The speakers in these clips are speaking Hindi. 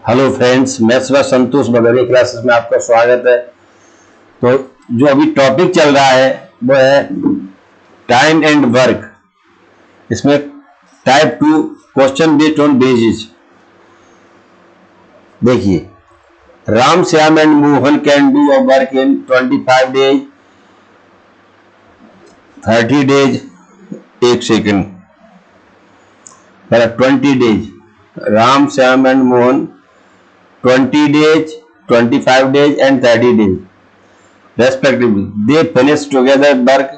हेलो फ्रेंड्स, मैं सुबह संतोष भगवती क्लासेस में आपका स्वागत है। तो जो अभी टॉपिक चल रहा है वो है टाइम एंड वर्क। इसमें type 2 question based on basis. देखिए, Ram, Shyam and Mohan can do a work in 25 days, 30 days, एक second, 20 days. Ram, Shyam and Mohan 20 days, 25 days and 30 days respectively. They finished together work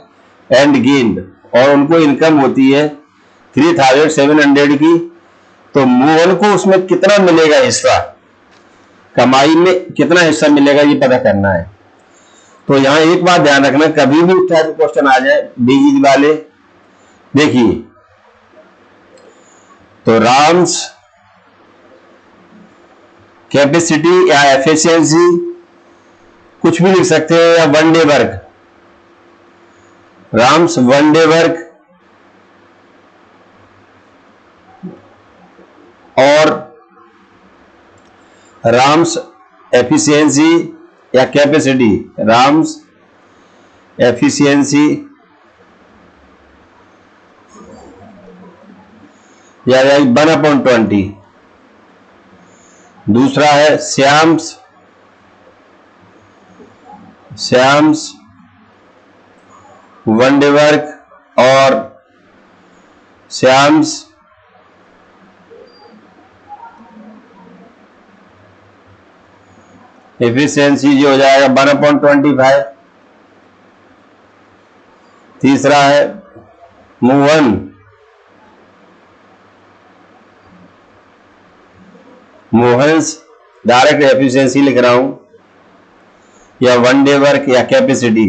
and gained, और उनको इनकम होती है 3700 की। तो मोहन को उसमें कितना मिलेगा हिस्सा, कमाई में कितना हिस्सा मिलेगा, ये पता करना है। तो यहां एक बात ध्यान रखना, कभी भी इस टाइप क्वेश्चन आ जाए बीजी वाले, देखिए तो राम्स कैपेसिटी या एफिशिएंसी कुछ भी लिख सकते हैं, या one day work, Ram's one day work और राम्स एफिशिएंसी या कैपेसिटी, राम्स एफिशिएंसी या 1/20। दूसरा है श्याम्स वन डे वर्क और श्याम्स एफिशिएंसी जो हो जाएगा 1/25। तीसरा है मोहन्स डायरेक्ट एफिशिएंसी लिख रहा हूं, या वन डे वर्क या कैपेसिटी,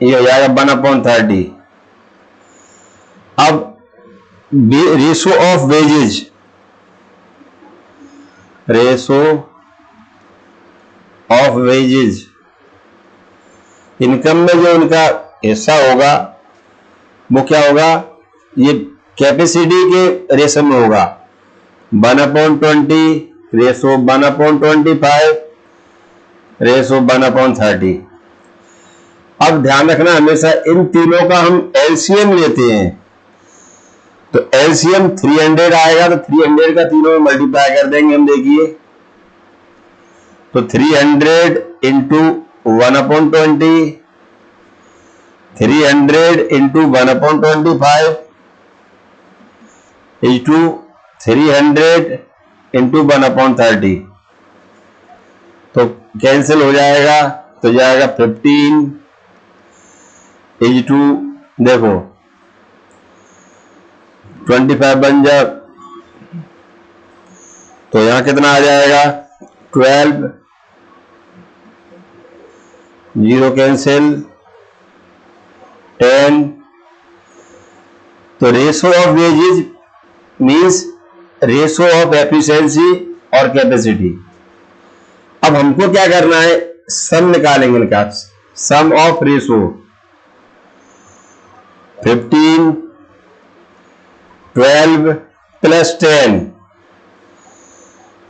ये हो जाएगा 1/30। अब रेशो ऑफ वेजेज, इनकम में जो इनका हिस्सा होगा वो क्या होगा, ये कैपेसिटी के रेशो में होगा 1/20 रेशो 1/25 रेशो 1/30। अब ध्यान रखना, हमेशा इन तीनों का हम एलसीएम लेते हैं। तो एलसीएम 300 आएगा, तो 300 का तीनों में मल्टीप्लाई कर देंगे हम। देखिए तो 300 इंटू 1/20, 300 इंटू 1/25 इज 300 इंटू 1/30। तो कैंसिल हो जाएगा, तो जाएगा 15 इज टू, देखो 25 बन जा, तो यहां कितना आ जाएगा 12, 0 कैंसिल 10। तो ratio of wages means ratio of efficiency और कैपेसिटी। अब हमको क्या करना है, सम निकालेंगे इनका, सम ऑफ रेशो 15, 12 प्लस 10,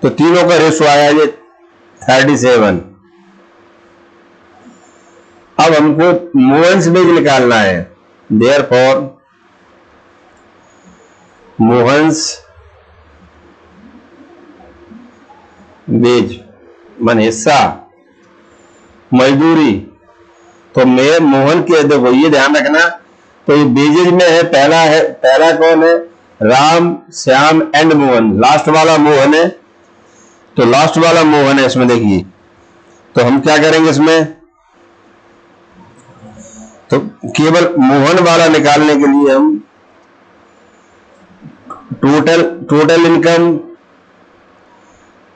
तो तीनों का रेशो आया ये 37। अब हमको मोहन्स बेज निकालना है, देयरफॉर मोहन्स बेज मन हिस्सा मजदूरी। तो मैं मोहन के, देखो ये ध्यान रखना, तो ये बेजेज में है, पहला कौन है, राम, श्याम एंड मोहन, लास्ट वाला मोहन है। तो लास्ट वाला मोहन है इसमें, देखिए तो हम क्या करेंगे इसमें, तो केवल मोहन वाला निकालने के लिए हम total income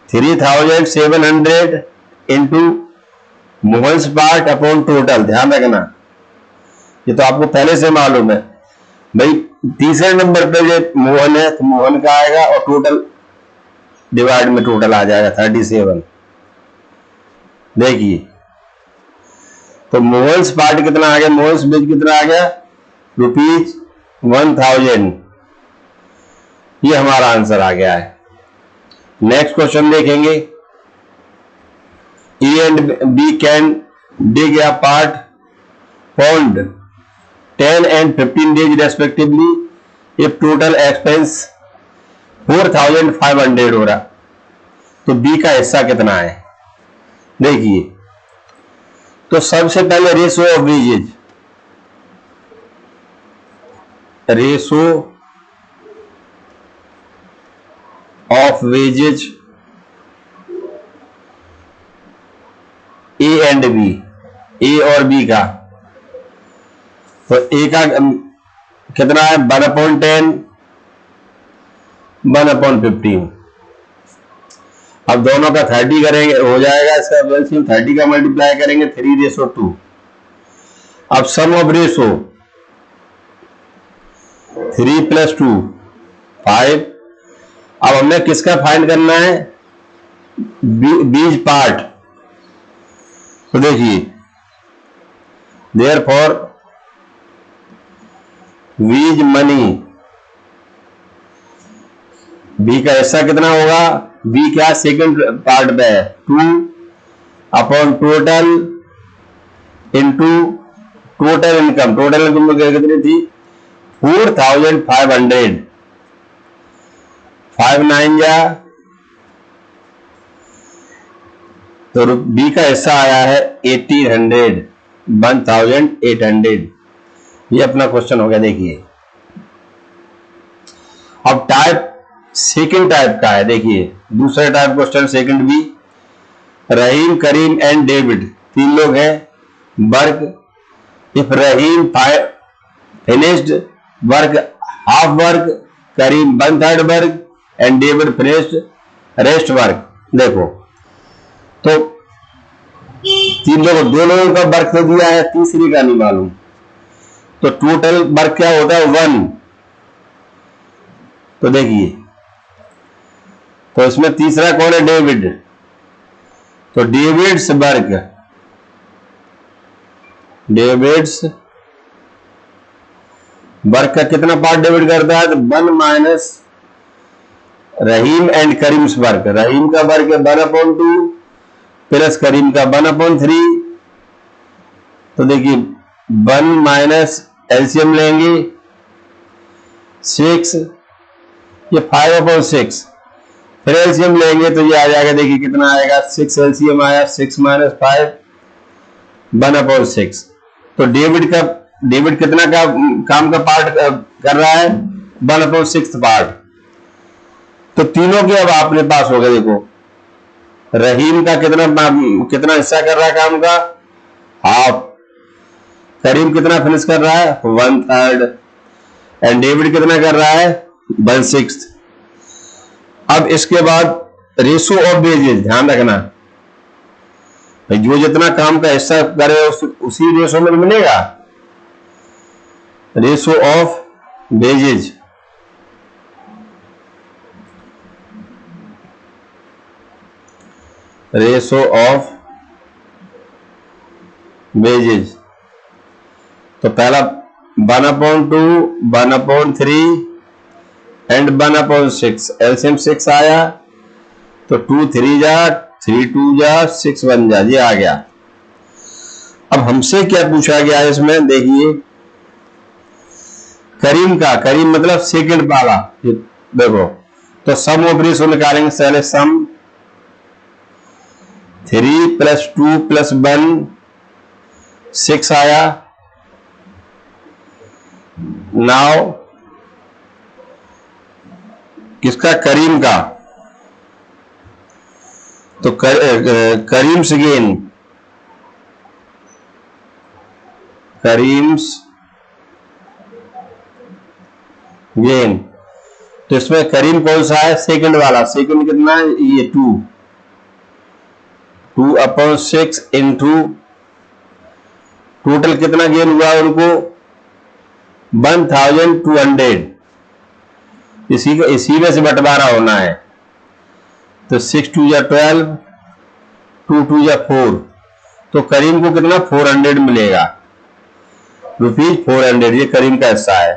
3700 into Mohan's part upon total. ध्यान रखना, ये तो आपको पहले से मालूम है भाई, तीसरे नंबर पे जो मोहन है तो मोहन का आएगा, और टोटल डिवाइड में टोटल आ जाएगा 37। देखिए तो मोहन्स पार्ट कितना आ गया, मोहन्स बेच कितना आ गया, ₹1000। ये हमारा आंसर आ गया है। नेक्स्ट क्वेश्चन देखेंगे। A and B can dig a part pond 10 and 15 days respectively if total expense 4500 हो रहा, तो बी का हिस्सा कितना है? देखिए, तो सबसे पहले ratio of wages, ratio of wages A and B, A और बी का, तो ए का कितना है? 1/10, 1/15। अब दोनों का 30 करेंगे, हो जाएगा इसका एलसीएम 30 का मल्टीप्लाई करेंगे 3:2। अब सम ऑफ रेशो 3 + 2 5। अब हमें किसका फाइंड करना है? बीज पार्ट। तो देखिए, देयरफॉर बीज मनी, बी का हिस्सा कितना होगा? बी क्या सेकंड पार्ट पे है, 2/टोटल into total income. Total income कितनी थी? 4500। 5 9 जा, तो बी का हिस्सा आया है 1800, 1800। ये अपना क्वेश्चन हो गया। देखिए, अब टाइप सेकंड टाइप का है। देखिए, दूसरा type question second B, Rahim, Karim and David 3 लोग हैं। Work, if Rahim finished work half work, Karim 1/3 work and David finished rest work. देखो, तो 3 लोगों, 2 लोगों का वर्क तो दिया है, तीसरी का नहीं मालूम, तो टोटल वर्क क्या होता है? 1। तो देखिए, तो इसमें तीसरा कौन है? डेविड। तो डेविड्स वर्क, डेविड्स वर्क का कितना पार्ट डेविड करता है? तो 1 minus Rahim and Karim's work. Rahim का वर्क है 1/2 प्लस करीम का 1/3। तो देखिए, 1 माइनस एलसीएम लेंगे 6, ये 5/6, फिर एलसीएम लेंगे तो ये आ जाएगा। देखिए कितना आएगा? 6 एलसीएम आया, 6 - 5 1/6। तो डेविड कितना का काम का पार्ट कर रहा है? 1/6 पार्ट। तो तीनों के अब अपने पास हो गए। देखो, रहीम का कितना हिस्सा कर रहा है काम का? हाफ। करीम कितना फिनिश कर रहा है? 1/3। एंड डेविड कितना कर रहा है? 1/6। अब इसके बाद रेशो ऑफ वेजेज, ध्यान रखना भाई, जो जितना काम का हिस्सा करे उसी रेशो में मिलेगा। Ratio of wages, ratio of wages, तो पहला 1/2, 1/3 एंड 1/6। एलसीएम 6 आया, तो 2 3 जा, 3 2 जा, 6 1 जा, ये आ गया। अब हमसे क्या पूछा गया है इसमें? देखिए, करीम मतलब सेकंड वाला। देखो, तो सम ऑफ रेशो निकालेंगे। पहले सम 3 + 2 + 1 6 आया। नाउ किसका? करीम का। तो करीम्स गेन। तो इसमें करीम कौन सा है? सेकंड वाला। सेकंड कितना है? ये 2/6 इंटू टोटल कितना गेन हुआ उनको? 1200। इसी में से बंटवारा होना है। तो 6 2 जा 12, 2 2 जा 4। तो करीम को कितना? 400 मिलेगा, ₹400। ये करीम का हिस्सा है।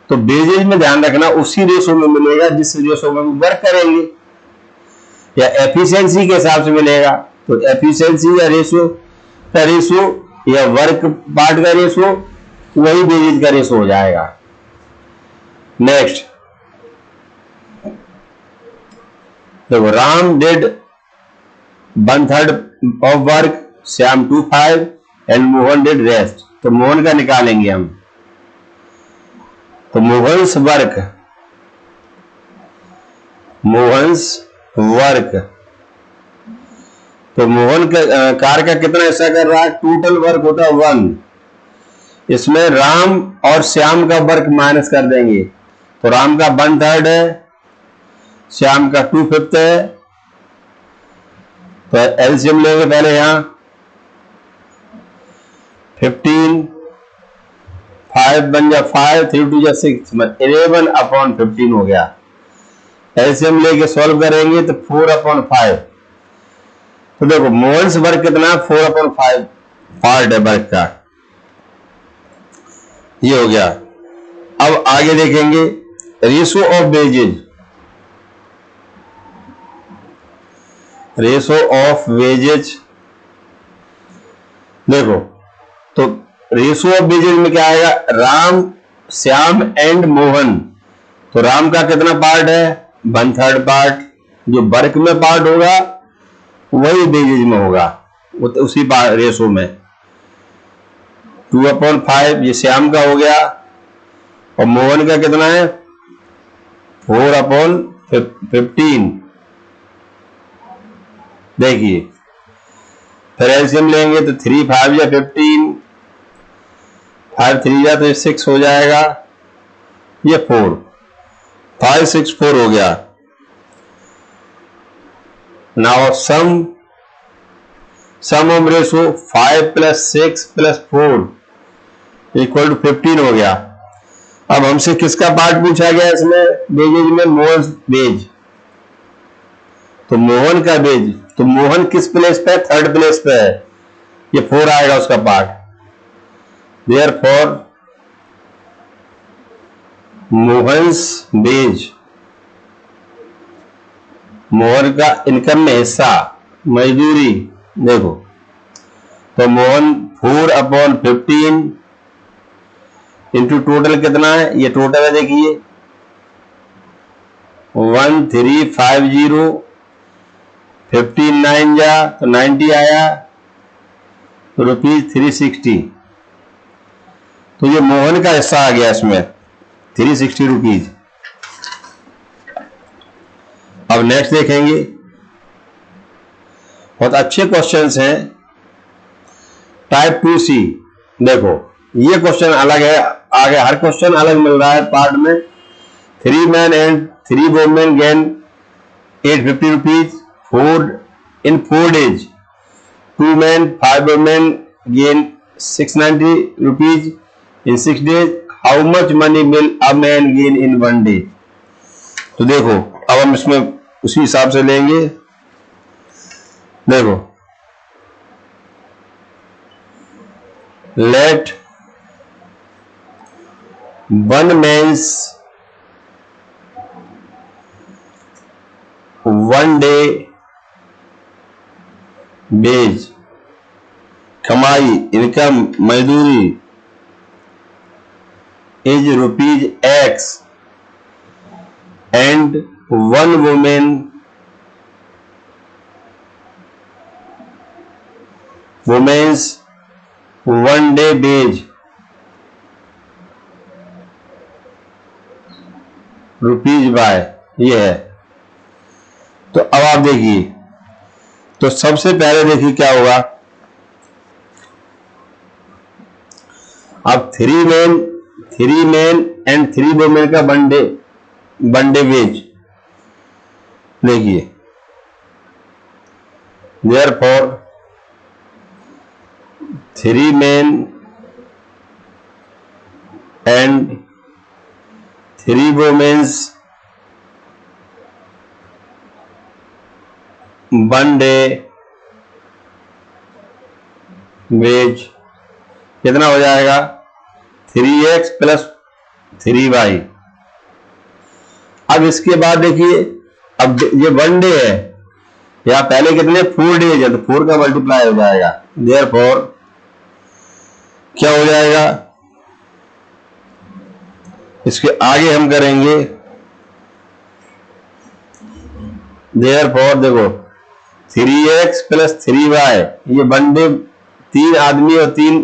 तो बेजेज में ध्यान रखना उसी रेशो में मिलेगा जिस रेशो में वर्क करेंगे, या एफिशिएंसी के हिसाब से मिलेगा। तो एफिशिएंसी या रेशो का रेशो या वर्क पार्ट का रेशो वही बेजेज का रेशो हो जाएगा। नेक्स्ट देखो, Ram did 1/3 of work, Shyam 2/5 and Mohan did rest. तो मोहन का निकालेंगे हम। तो मोहन्स वर्क, तो मोहन का कार का कितना हिस्सा कर रहा है, टोटल वर्क होता है 1, इसमें राम और श्याम का वर्क माइनस कर देंगे। तो राम का 1/3 है, श्याम का 2/5 है। तो एलसीएम लेंगे पहले, यहां 15, 5 बन जा 5, 3 2 जा 6, 11/15 हो गया। एलसीएम लेके सॉल्व करेंगे तो 4/5। तो देखो मोल्स वर्क कितना, 4/5 पार्ट है वर्क का, ये हो गया। अब आगे देखेंगे ratio of wages. Ratio of wages देखो, तो रेशो ऑफ वेजेज में क्या आएगा, राम, श्याम एंड मोहन। तो राम का कितना पार्ट है, 1/3 पार्ट। जो वर्क में पार्ट होगा वही वेजेज में होगा, उसी रेशो में। 2/5 ये श्याम का हो गया, और मोहन का कितना है, 4/15। देखिए फिर एलसीएम लेंगे तो 3 5 या 15, 5 3 या तो 6 हो जाएगा, ये 4, 5 6 4 हो गया। नाउ सम ऑफ रेशो 5 + 6 + 4 = 15 हो गया। अब हमसे किसका पार्ट पूछा गया इसमें बेजेज में, मोहन बेज। तो मोहन का बेज, तो मोहन किस प्लेस पे है, 3rd प्लेस पे है, ये 4 आएगा उसका part. Therefore Mohan's wage, Mohan का इनकम में हिस्सा, मजदूरी। देखो तो मोहन 4/15 इंटू टोटल कितना है, ये टोटल है, देखिए 1350, 15 9 जा तो 90 आया, तो ₹360। तो ये मोहन का हिस्सा आ गया इसमें, 360 रुपीज। अब नेक्स्ट देखेंगे, बहुत अच्छे क्वेश्चंस हैं। टाइप 2C देखो, ये क्वेश्चन अलग है, आगे हर क्वेश्चन अलग मिल रहा है पार्ट में। 3 men and 3 women gain 850 rupees in 4 days. 2 men, 5 women gain 690 rupees in 6 days. How much money will a man gain in 1 day? तो देखो अब हम इसमें उसी हिसाब से लेंगे। देखो let 1 man's 1 day wage, कमाई, इनकम, मजदूरी is ₹X, and 1 woman's 1 day wage ₹Y, ये है। तो अब आप देखिए, तो सबसे पहले देखिए क्या होगा। अब 3 men एंड 3 women का 1 day वेज देखिए। Therefore 3 men and 3 women's 1 day wage कितना हो जाएगा, 3x + 3y। अब इसके बाद देखिए, अब ये 1 डे है, या पहले कितने 4 डेज है, तो 4 का मल्टीप्लाई हो जाएगा, देयरफॉर क्या हो जाएगा, इसके आगे हम करेंगे, देयरफॉर देखो 3x प्लस 3y, ये 1 डे 3 आदमी और 3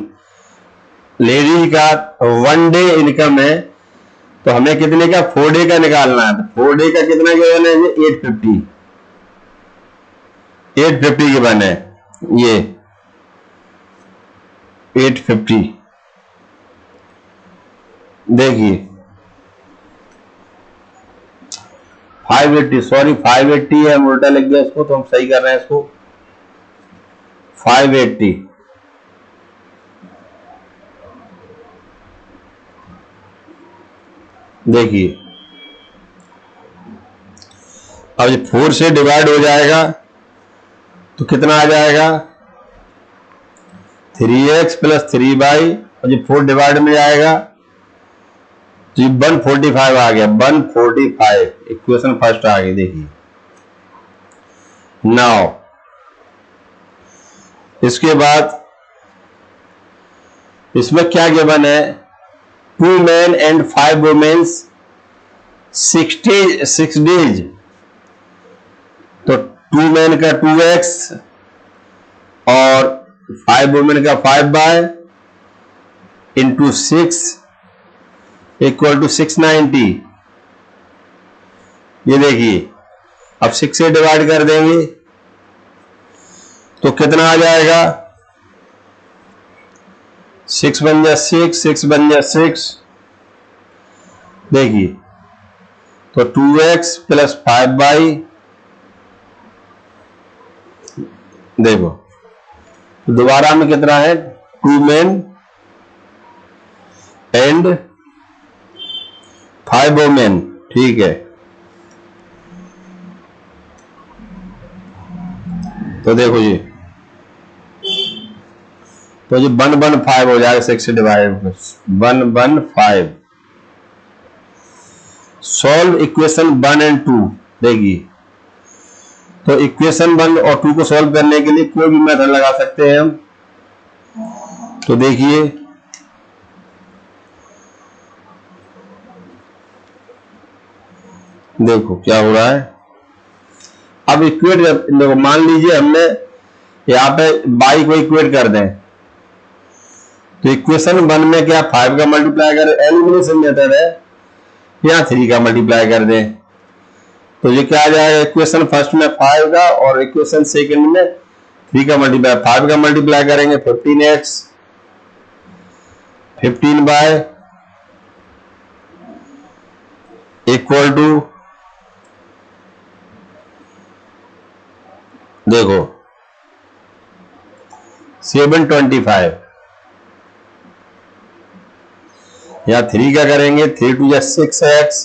लेडीज का 1 डे इनकम है, तो हमें कितने का 4 डे का निकालना है। तो 4 डे का कितना गिवन है, ये 850 गिवन है, ये 850। देखिए 580, सॉरी 580 है, हम उल्टा लिख गया इसको, तो हम सही कर रहे हैं इसको 580। देखिए अब ये 4 से डिवाइड हो जाएगा तो कितना आ जाएगा, 3x प्लस 3y, और ये 4 डिवाइड में जाएगा तो 145 आ गया, 145 इक्वेशन फर्स्ट आ गई। देखिए नाउ इसके बाद इसमें क्या गिवन है, 2 men and 5 women 6 days, तो 2 men का 2x और 5 women का 5y इंटू 6 इक्वल टू 690। ये देखिए अब 6 से डिवाइड कर देंगे तो कितना आ जाएगा, 6 बन जा 6, 6 बन जा 6। देखिए तो 2x प्लस 5y, देखो दोबारा में कितना है, 2 men एंड 5 women, ठीक है। तो देखो जी, तो ये 115 हो जाएगा, 6 से डिवाइड 115। Solve equation 1 and 2। देखिए तो इक्वेशन 1 और 2 को सॉल्व करने के लिए कोई भी मेथड लगा सकते हैं हम। तो देखिए देखो क्या हो रहा है, अब इक्वेट, देखो मान लीजिए हमने यहाँ पे y को इक्वेट कर दें, तो इक्वेशन 1 में क्या 5 का मल्टीप्लाई करें, एलिमिनेशन मेथड है, यहाँ 3 का मल्टीप्लाई कर दें, तो ये क्या आ जाएगा, इक्वेशन फर्स्ट में 5 का और इक्वेशन सेकंड में 3 का मल्टीप्लाई। 5 का मल्टीप्लाई करेंगे 15x 15y इक्वल टू, देखो 725, या 3 का करेंगे, 3 2 6x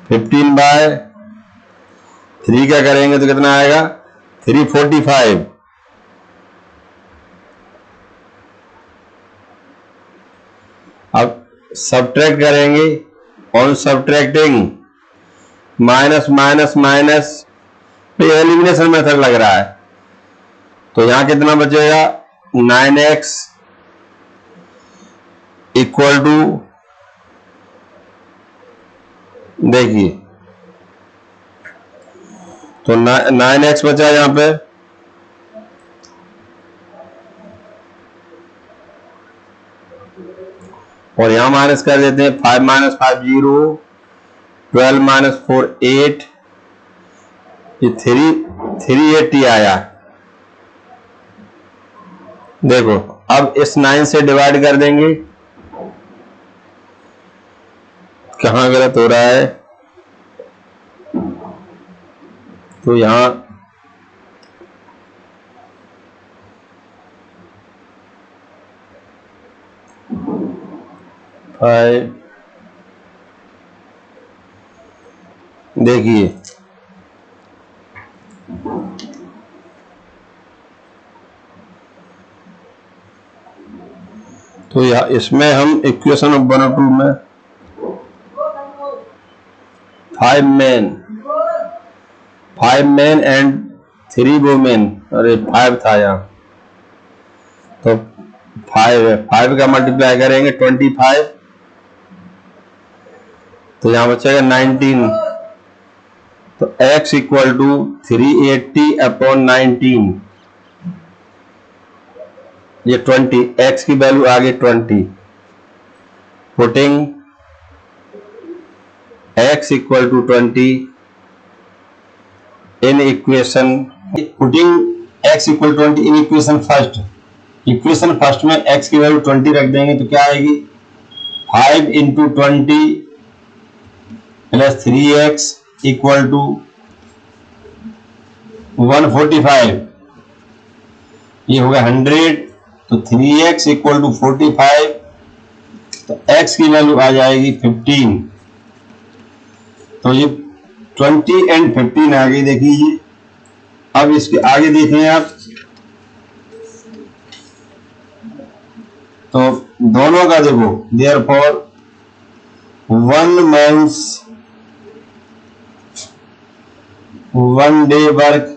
15y, 3 का करेंगे तो कितना आएगा, 345। अब सब्ट्रैक्ट करेंगे, on subtracting minus minus minus, तो ये एलिमिनेशन मेथड लग रहा है, तो यहां कितना बचेगा, 9x इक्वल टू, देखिए तो 9x बचा यहां पे, और यहां माइनस कर देते हैं, 5 माइनस 5 0, 12 माइनस 4 8, ये 380 आया। देखो अब इस 9 से डिवाइड कर देंगे, कहां गलत हो रहा है, तो यहां देखिए तो इसमें हम इक्वेशन 1 और 2 में फाइव मैन एंड 3 वुमेन। अरे 5 था यहाँ, तो 5 का मल्टीप्लाई करेंगे 25, तो यहाँ बचेगा 19। तो x इक्वल टू 380/19, ये 20, x की वैल्यू आ गई 20। Putting x equal to 20 in equation, putting x equal 20 in equation first. Equation first में x की वैल्यू 20 रख देंगे तो क्या आएगी, 5 into 20 plus 3x equal to 145, ये होगा 100। तो 3x इक्वल टू 45, तो x की वैल्यू आ जाएगी 15। तो ये 20 एंड 15 आगे देखिए। अब इसके आगे देखें आप, तो दोनों का देखो, therefore 1 men's 1 day work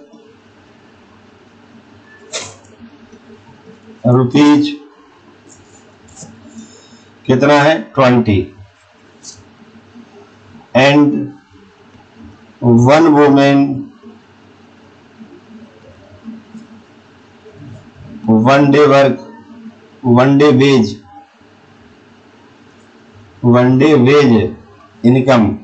rupees कितना है 20, and 1 women 1 day work 1 day wage income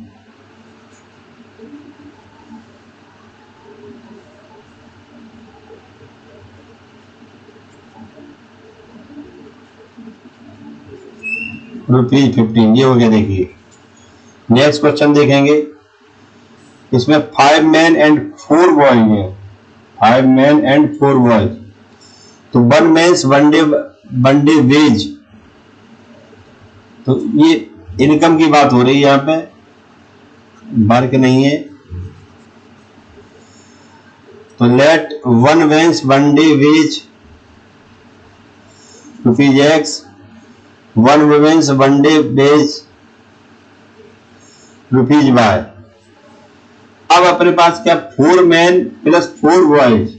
₹15, ये हो गया। देखिए नेक्स्ट क्वेश्चन देखेंगे, इसमें 5 मैन एंड 4 बॉयज है, 5 मैन एंड 4 बॉयज। तो 1 मैन्स 1 डे वेज, तो ये इनकम की बात हो रही है, यहाँ पे वर्क नहीं है। तो let 1 man's 1 day wage ₹X, 1 women's 1 day wage ₹Y। अब अपने पास क्या, 4 मैन प्लस 4 बॉयज,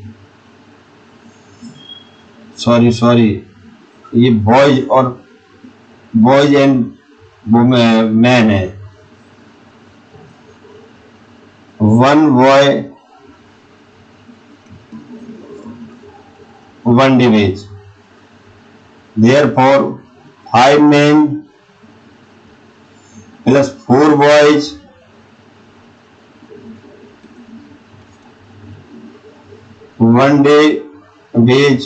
सॉरी ये बॉयज एंड मैन है। 1 boy 1 day wage, therefore 5 men plus 4 boys one day wage,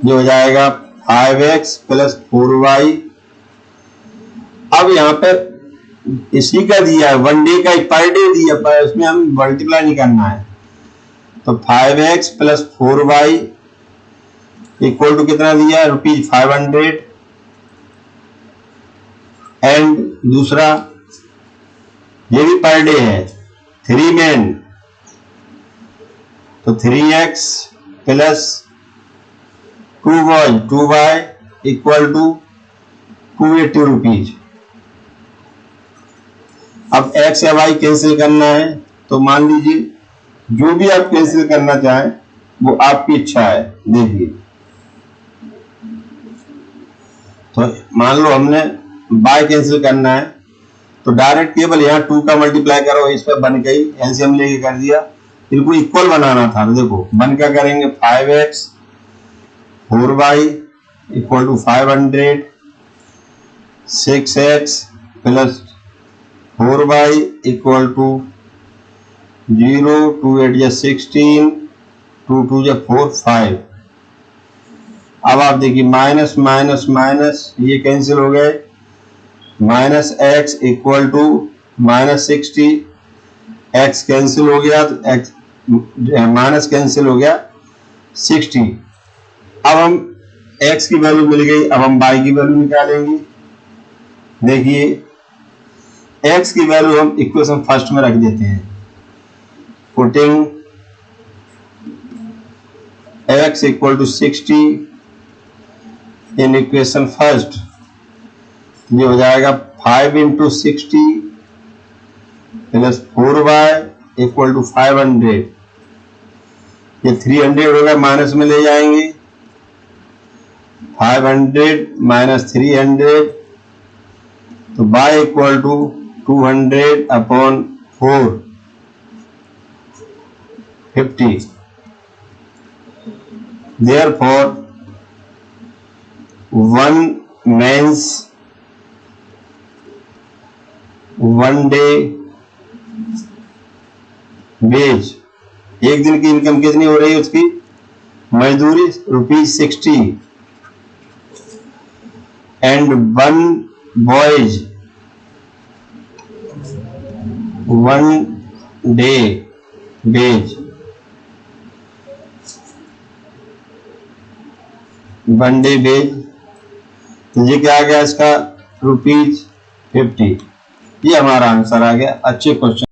जो हो जाएगा 5x प्लस 4y। अब यहाँ पर इसी का दिया है, 1 डे का पर डे दिया, पर उसमें हम मल्टीप्लाई नहीं करना है। तो 5x plus 4y equal to कितना दिया, ₹500। एंड दूसरा ये भी पर डे है, 3 मैन, तो 3x plus 2y equal to ₹280। अब x या y कैंसिल करना है, तो मान लीजिए जो भी आप कैंसिल करना चाहें वो आपकी इच्छा है। देखिए, तो मान लो हमने बाय कैंसिल करना है, तो डायरेक्ट केवल यहाँ 2 का मल्टीप्लाई करो, इस पर बन गई, एलसीएम लेके कर दिया। इनको इक्वल बनाना था, तो देखो बन क्या करेंगे, 5x 4y equal to 500, 6x plus 4y equal to 0, 2 8 या 16, 2 2 या 4 5। अब आप देखिए माइनस माइनस माइनस ये कैंसिल हो गए, -x equal to -60, x cancel हो गया, तो x माइनस कैंसिल हो गया 60। अब हम x की वैल्यू मिल गई, अब हम y की वैल्यू निकालेंगे। देखिए x की वैल्यू हम इक्वेशन फर्स्ट में रख देते हैं, putting x equal to 60 in equation first, ये हो जाएगा 5 into 60 plus 4y equal to 500। ये 300 होगा, माइनस में ले जाएंगे। 500 माइनस 300 तो y equal to 200 upon 4 50। Therefore, one man's one day wage, एक दिन की इनकम कितनी हो रही है उसकी मजदूरी ₹60 and one boys one day wage, one day wage, तो ये क्या आ गया इसका ₹50। ये हमारा आंसर आ गया। अच्छे क्वेश्चन।